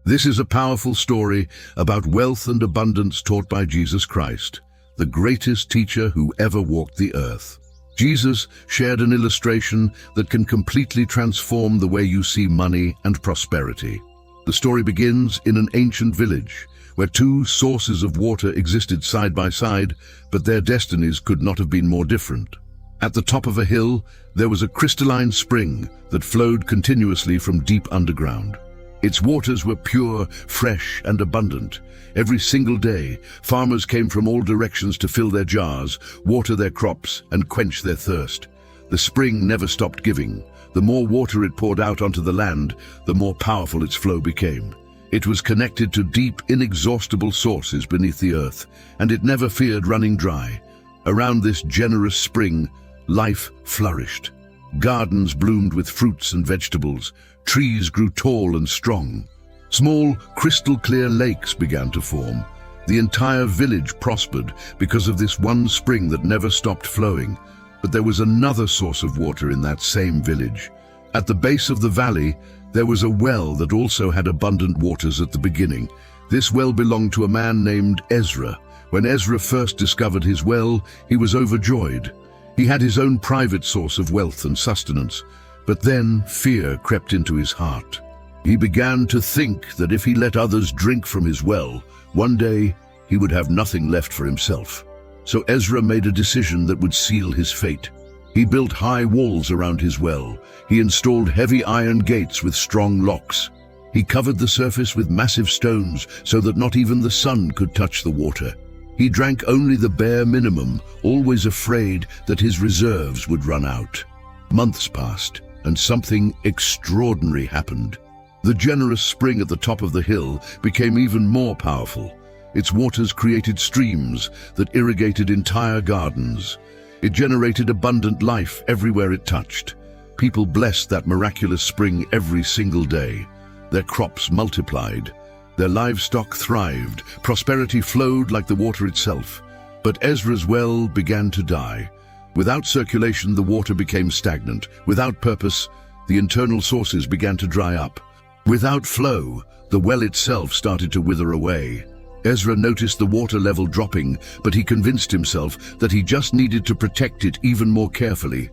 This is a powerful story about wealth and abundance taught by Jesus Christ, the greatest teacher who ever walked the earth. Jesus shared an illustration that can completely transform the way you see money and prosperity. The story begins in an ancient village where two sources of water existed side by side, but their destinies could not have been more different. At the top of a hill, there was a crystalline spring that flowed continuously from deep underground. Its waters were pure, fresh, and abundant. Every single day, farmers came from all directions to fill their jars, water their crops, and quench their thirst. The spring never stopped giving. The more water it poured out onto the land, the more powerful its flow became. It was connected to deep, inexhaustible sources beneath the earth, and it never feared running dry. Around this generous spring, life flourished. Gardens bloomed with fruits and vegetables. Trees grew tall and strong. Small, crystal-clear lakes began to form. The entire village prospered because of this one spring that never stopped flowing. But there was another source of water in that same village. At the base of the valley, there was a well that also had abundant waters at the beginning. This well belonged to a man named Ezra. When Ezra first discovered his well, he was overjoyed. He had his own private source of wealth and sustenance. But then fear crept into his heart. He began to think that if he let others drink from his well, one day he would have nothing left for himself. So Ezra made a decision that would seal his fate. He built high walls around his well. He installed heavy iron gates with strong locks. He covered the surface with massive stones so that not even the sun could touch the water. He drank only the bare minimum, always afraid that his reserves would run out. Months passed, and something extraordinary happened. The generous spring at the top of the hill became even more powerful. Its waters created streams that irrigated entire gardens. It generated abundant life everywhere it touched. People blessed that miraculous spring every single day. Their crops multiplied. Their livestock thrived. Prosperity flowed like the water itself. But Ezra's well began to die. Without circulation, the water became stagnant. Without purpose, the internal sources began to dry up. Without flow, the well itself started to wither away. Ezra noticed the water level dropping, but he convinced himself that he just needed to protect it even more carefully.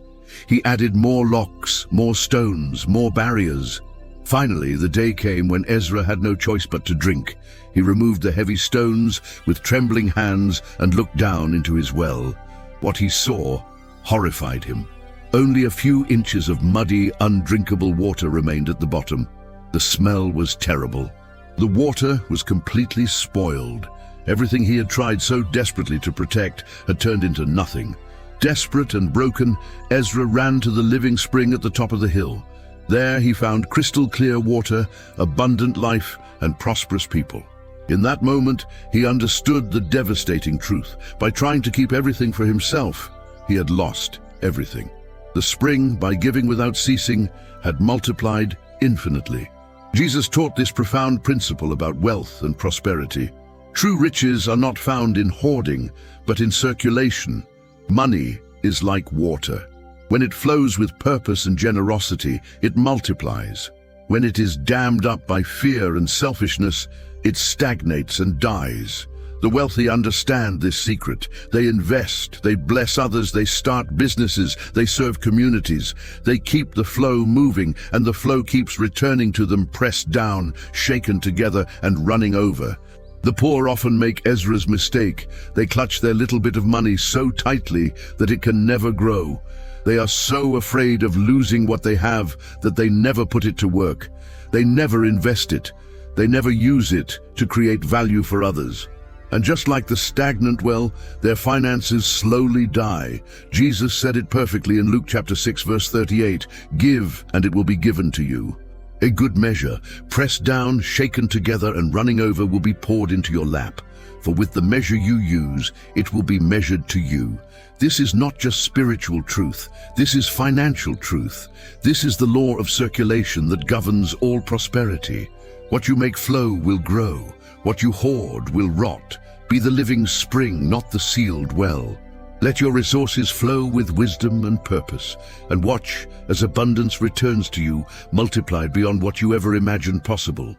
He added more locks, more stones, more barriers. Finally, the day came when Ezra had no choice but to drink. He removed the heavy stones with trembling hands and looked down into his well. What he saw horrified him. Only a few inches of muddy, undrinkable water remained at the bottom. The smell was terrible. The water was completely spoiled. Everything he had tried so desperately to protect had turned into nothing. Desperate and broken, Ezra ran to the living spring at the top of the hill. There he found crystal-clear water, abundant life, and prosperous people. In that moment, he understood the devastating truth. By trying to keep everything for himself, he had lost everything. The spring, by giving without ceasing, had multiplied infinitely. Jesus taught this profound principle about wealth and prosperity. True riches are not found in hoarding, but in circulation. Money is like water. When it flows with purpose and generosity, it multiplies. When it is dammed up by fear and selfishness, it stagnates and dies. The wealthy understand this secret. They invest, they bless others, they start businesses, they serve communities. They keep the flow moving, and the flow keeps returning to them, pressed down, shaken together, and running over. The poor often make Ezra's mistake. They clutch their little bit of money so tightly that it can never grow. They are so afraid of losing what they have that they never put it to work. They never invest it. They never use it to create value for others. And just like the stagnant well, their finances slowly die. Jesus said it perfectly in Luke chapter 6, verse 38, "Give, and it will be given to you. A good measure, pressed down, shaken together, and running over will be poured into your lap. For with the measure you use, it will be measured to you." This is not just spiritual truth. This is financial truth. This is the law of circulation that governs all prosperity. What you make flow will grow. What you hoard will rot. Be the living spring, not the sealed well. Let your resources flow with wisdom and purpose, and watch as abundance returns to you, multiplied beyond what you ever imagined possible.